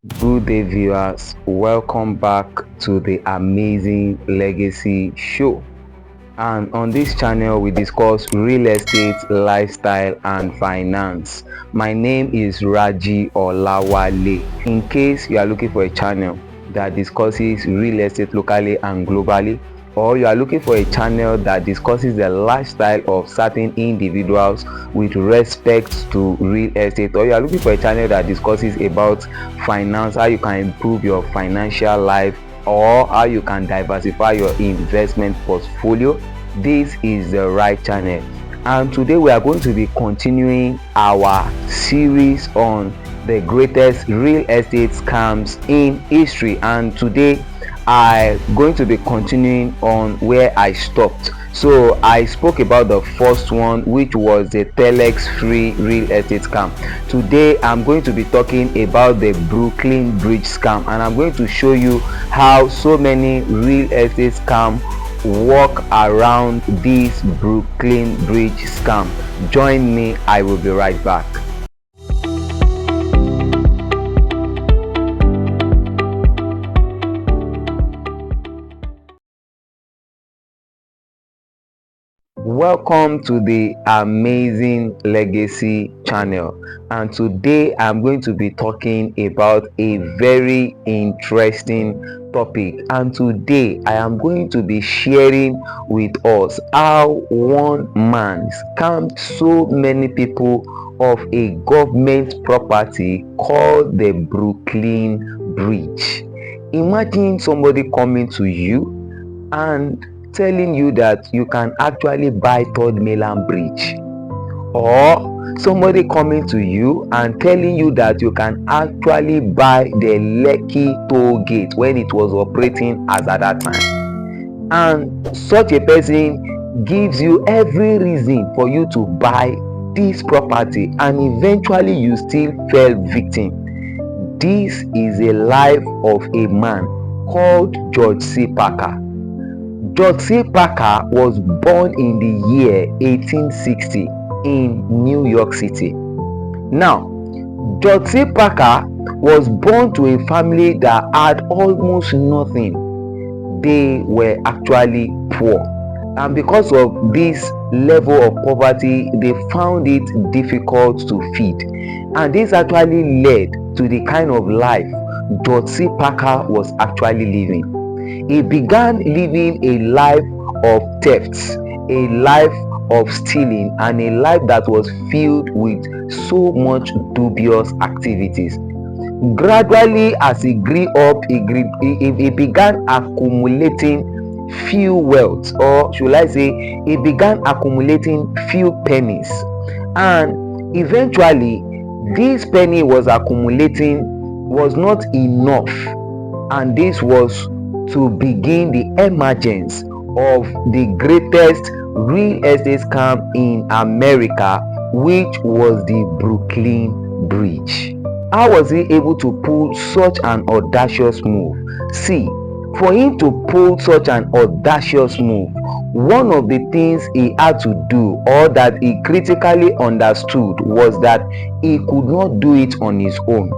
Good day, viewers. Welcome back to the Amazing Legacy Show. And on this channel, we discuss real estate, lifestyle, and finance. My name is Raji Olawale. In case you are looking for a channel that discusses real estate locally and globally, or you are looking for a channel that discusses the lifestyle of certain individuals with respect to real estate, or you are looking for a channel that discusses about finance, how you can improve your financial life, or how you can diversify your investment portfolio, this is the right channel. And today we are going to be continuing our series on the greatest real estate scams in history, and today I'm going to be continuing on where I stopped. So I spoke about the first one, which was the telex free real estate scam. Today I'm going to be talking about the Brooklyn Bridge scam, and I'm going to show you how so many real estate scams walk around this Brooklyn Bridge scam. Join me, I will be right back. Welcome to the Amazing Legacy channel, and today I'm going to be talking about a very interesting topic. And today I am going to be sharing with us how one man scammed so many people of a government property called the Brooklyn Bridge. Imagine somebody coming to you and telling you that you can actually buy Third Mainland Bridge, or somebody coming to you and telling you that you can actually buy the Lekki toll gate when it was operating as at that time, and such a person gives you every reason for you to buy this property, and eventually you still fell victim. This is a life of a man called George C. Parker. George C. Parker was born in the year 1860 in New York City. Now, George C. Parker was born to a family that had almost nothing. They were actually poor, and because of this level of poverty, they found it difficult to feed, and this actually led to the kind of life George C. Parker was actually living. He began living a life of thefts, a life of stealing, and a life that was filled with so much dubious activities. Gradually, as he grew up, he began accumulating few wealth, or should I say, he began accumulating few pennies, and eventually, this penny was accumulating was not enough, and this was to begin the emergence of the greatest real estate scam in America, which was the Brooklyn Bridge. How was he able to pull such an audacious move? See, for him to pull such an audacious move, one of the things he had to do, or that he critically understood, was that he could not do it on his own.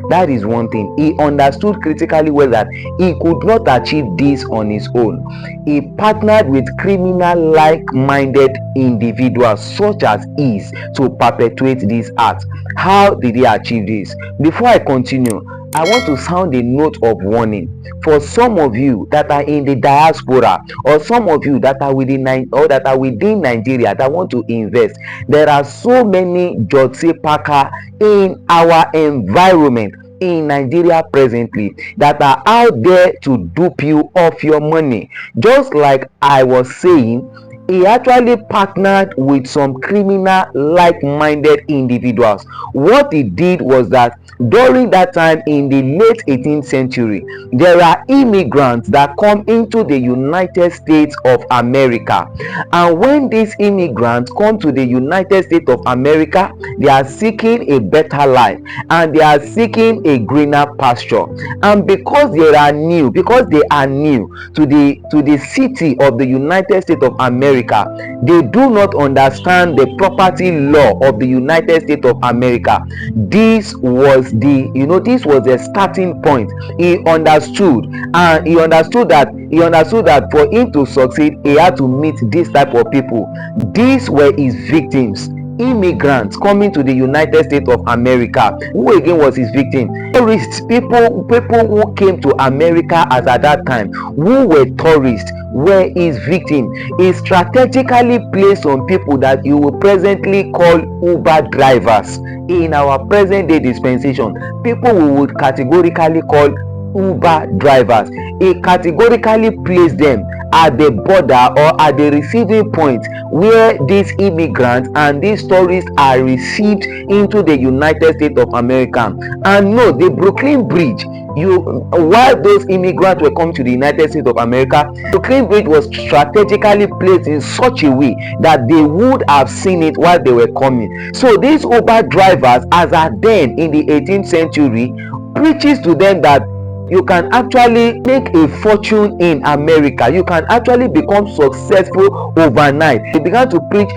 That is one thing. He understood critically well that he could not achieve this on his own. He partnered with criminal like-minded individuals such as his to perpetuate this act. How did he achieve this? Before I continue, I want to sound a note of warning for some of you that are in the diaspora, or some of you that are within Nigeria that want to invest. There are so many George C. Parker in our environment in Nigeria presently that are out there to dupe you of your money. Just like I was saying, he actually partnered with some criminal like-minded individuals. What he did was that during that time in the late 18th century, there are immigrants that come into the United States of America, and when these immigrants come to the United States of America, they are seeking a better life, and they are seeking a greener pasture. And because they are new to the city of the United States of America, America. They do not understand the property law of the United States of America. This was this was the starting point. He understood, and he understood that for him to succeed, he had to meet this type of people. These were his victims. Immigrants coming to the United States of America. Who again was his victim? Tourists, people who came to America as at that time, who were tourists, were his victim. He strategically placed on people that you will presently call Uber drivers in our present day dispensation. People we would categorically call Uber drivers. He categorically placed them at the border or at the receiving point where these immigrants and these tourists are received into the United States of America. And no, the Brooklyn Bridge, while those immigrants were coming to the United States of America, Brooklyn Bridge was strategically placed in such a way that they would have seen it while they were coming. So these Uber drivers, as at then in the 18th century, preaches to them that you can actually make a fortune in America. You can actually become successful overnight. They began to preach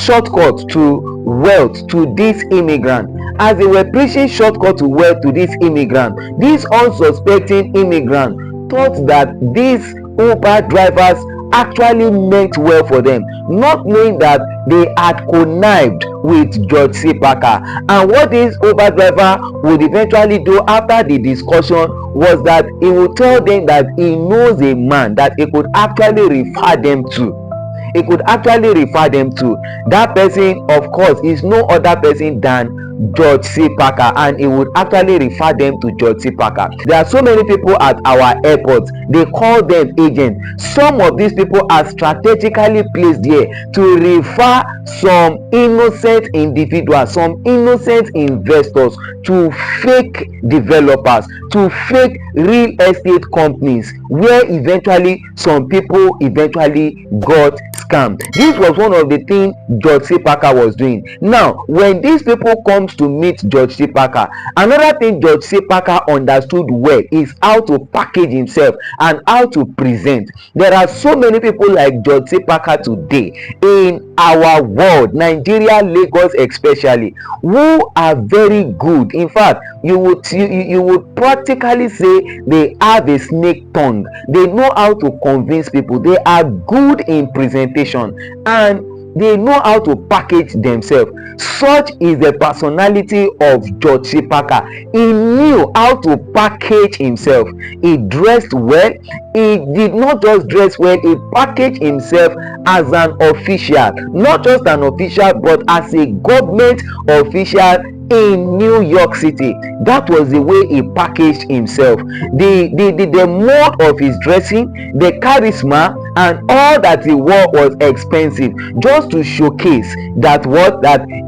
shortcuts to wealth to these immigrants. As they were preaching shortcut to wealth to these immigrants, these unsuspecting immigrants thought that these Uber drivers actually meant well for them, not knowing that they had connived with George C. Packer. And what this Uber driver would eventually do after the discussion was that he would tell them that he knows a man that he could actually refer them to. That person, of course, is no other person than George C. Packer, and he would actually refer them to George C. Packer. There are so many people at our airports, they call them agents. Some of these people are strategically placed there to refer some innocent individuals, some innocent investors, to fake developers, to fake real estate companies, where eventually some people got scammed. This was one of the things George C. Packer was doing. Now, when these people comes to meet George C. Packer, another thing George C. Packer understood well is how to package himself and how to present. There are so many people like George C. Packer today in our world, Nigeria, Lagos especially, who are very good. In fact, you would practically say they have a snake tongue. They know how to convince people. They are good in presentation, and they know how to package themselves. Such is the personality of George C. Packer. He knew how to package himself. He dressed well. He did not just dress well, he packaged himself as an official, not just an official, but as a government official in New York City. That was the way he packaged himself. The mode of his dressing, the charisma, and all that he wore was expensive, just to showcase that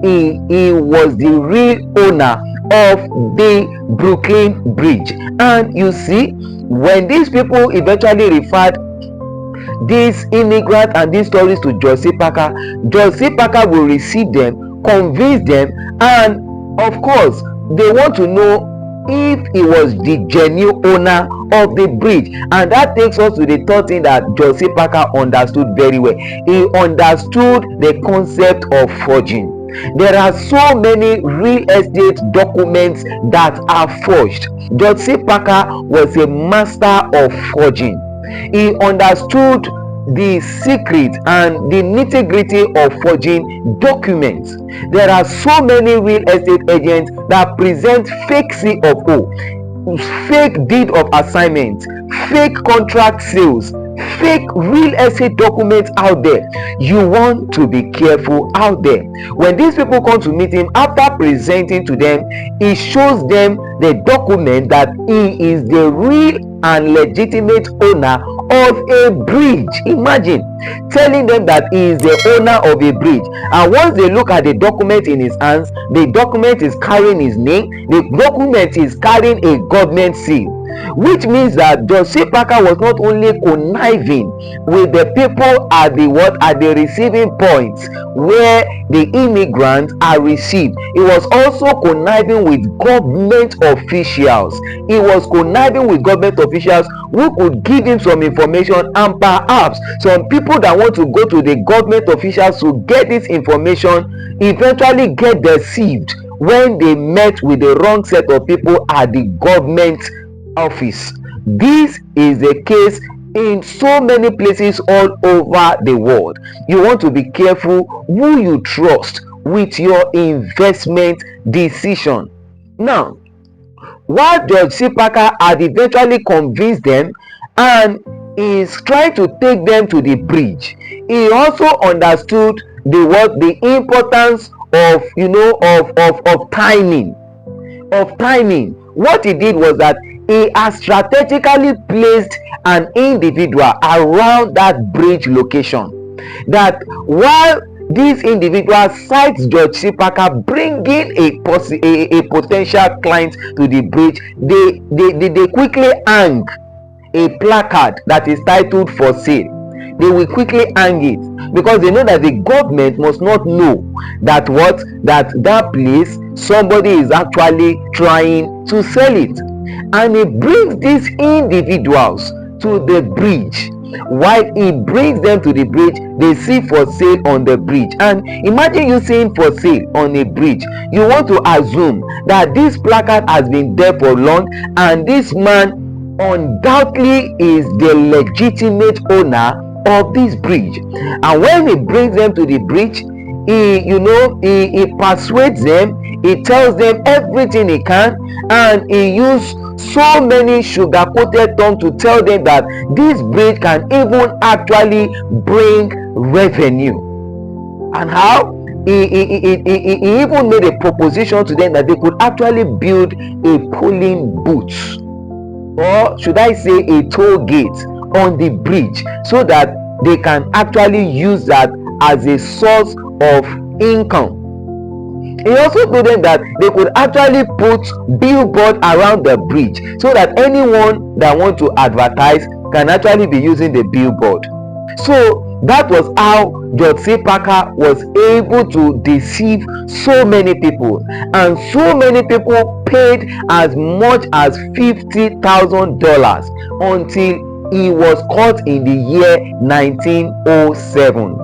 he was the real owner of the Brooklyn Bridge. And you see, when these people eventually referred these immigrants and these tourists to George C. Packer will receive them, convince them, and of course they want to know if he was the genuine owner of the bridge. And that takes us to the third thing that George C. Packer understood very well. He understood the concept of forging. There are so many real estate documents that are forged. George C. Packer was a master of forging. He understood the secret and the nitty-gritty of forging documents. There are so many real estate agents that present fake CFO, fake deed of assignment, fake contract sales, fake real estate documents out there. You want to be careful out there. When these people come to meet him, after presenting to them, he shows them the document that he is the real and legitimate owner of a bridge. Imagine telling them that he is the owner of a bridge, and once they look at the document in his hands, the document is carrying his name, the document is carrying a government seal. which means that George C. Parker was not only conniving with the people at the receiving points where the immigrants are received, he was also conniving with government officials. He was conniving with government officials who could give him some information, and perhaps some people that want to go to the government officials to get this information eventually get deceived when they met with the wrong set of people at the government office. This is the case in so many places all over the world. You want to be careful who you trust with your investment decision. Now, while George C. Parker had eventually convinced them and is trying to take them to the bridge, he also understood the importance of timing. What he did was that he has strategically placed an individual around that bridge location, that while this individual cites George C. Parker bringing a potential client to the bridge, they quickly hang a placard that is titled "For Sale." They will quickly hang it because they know that the government must not know that that place somebody is actually trying to sell it. And he brings these individuals to the bridge. While he brings them to the bridge, they see "For Sale" on the bridge. And imagine you seeing "For Sale" on a bridge. You want to assume that this placard has been there for long, and this man undoubtedly is the legitimate owner of this bridge. And when he brings them to the bridge, he persuades them, he tells them everything he can, and he used so many sugar-coated tongue to tell them that this bridge can even actually bring revenue. And how? He even made a proposition to them that they could actually build a polling booth, or should I say a toll gate, on the bridge, so that they can actually use that as a source of income. He also told them that they could actually put billboard around the bridge so that anyone that wants to advertise can actually be using the billboard. So that was how George C. Parker was able to deceive so many people, and so many people paid as much as $50,000 until he was caught in the year 1907.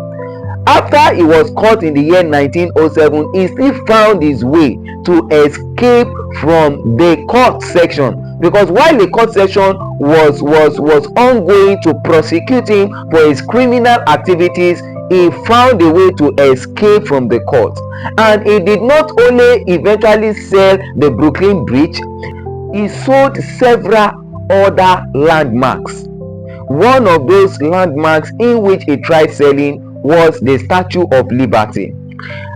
After he was caught in the year 1907, he still found his way to escape from the court section, because while the court section was ongoing to prosecute him for his criminal activities, he found a way to escape from the court. And he did not only eventually sell the Brooklyn Bridge, he sold several other landmarks. One of those landmarks in which he tried selling was the Statue of Liberty.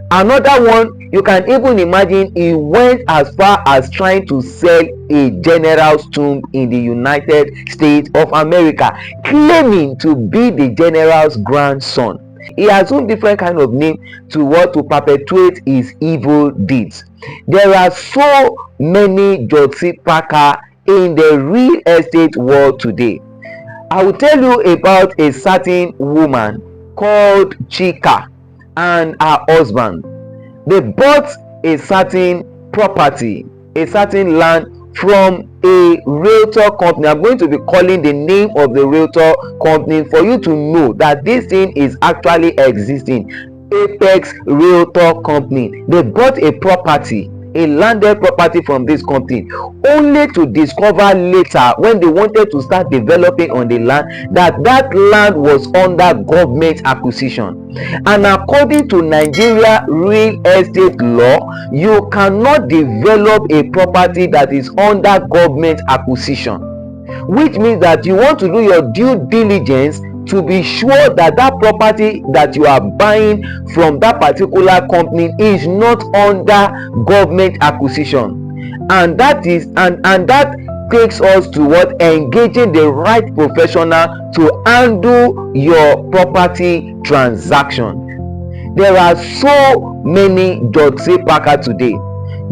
Another one, you can even imagine, he went as far as trying to sell a general's tomb in the United States of America, claiming to be the general's grandson. He assumed different kind of name to perpetuate his evil deeds. There are so many George C. Parker in the real estate world today. I will tell you about a certain woman called Chika and her husband. They bought a certain property, a certain land, from a realtor company. I'm going to be calling the name of the realtor company for you to know that this thing is actually existing. Apex Realtor Company. They bought a property, a landed property from this company, only to discover later, when they wanted to start developing on the land, that land was under government acquisition. And according to Nigeria real estate law, you cannot develop a property that is under government acquisition, which means that you want to do your due diligence to be sure that property that you are buying from that particular company is not under government acquisition. And that takes us to engaging the right professional to handle your property transaction. There are so many George C. Parker today.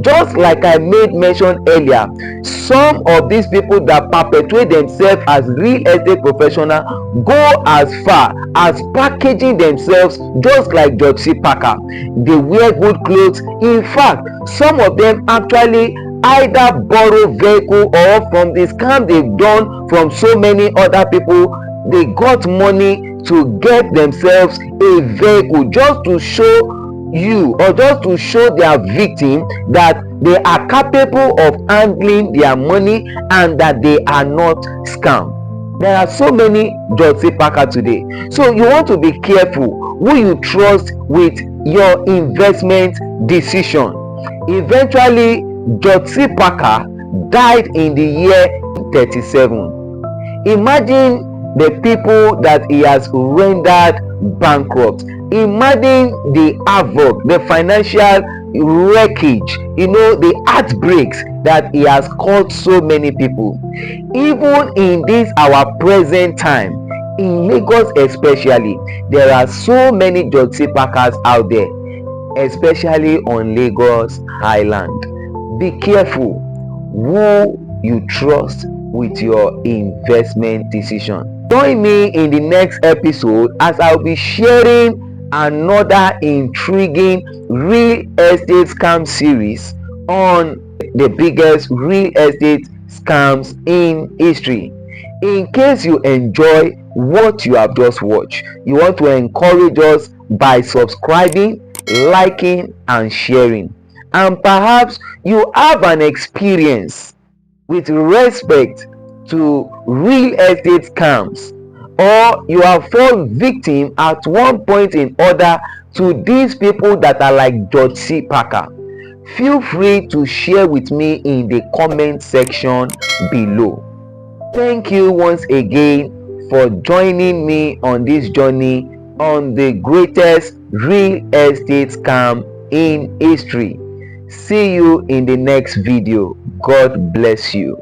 Just like I made mention earlier, some of these people that perpetuate themselves as real estate professional go as far as packaging themselves just like George C. Packer. They wear good clothes. In fact, some of them actually either borrow vehicle, or from the scam they've done from so many other people, they got money to get themselves a vehicle just to show you, or just to show their victim that they are capable of handling their money and that they are not scam. There are so many George C. Packer today. So you want to be careful who you trust with your investment decision. Eventually, George C. Packer died in the year 37. Imagine the people that he has rendered bankrupt. Imagine the havoc, the financial wreckage, the heartbreaks that he has caused so many people. Even in this our present time, in Lagos especially, there are so many George C. Packers out there, especially on Lagos Island. Be careful who you trust with your investment decision. Join me in the next episode as I'll be sharing another intriguing real estate scam series on the biggest real estate scams in history. In case you enjoy what you have just watched, you want to encourage us by subscribing, liking and sharing. And perhaps you have an experience with respect to real estate scams, or you have fallen victim at one point in other to these people that are like George C. Packer. Feel free to share with me in the comment section below. Thank you once again for joining me on this journey on the greatest real estate scam in history. See you in the next video. God bless you.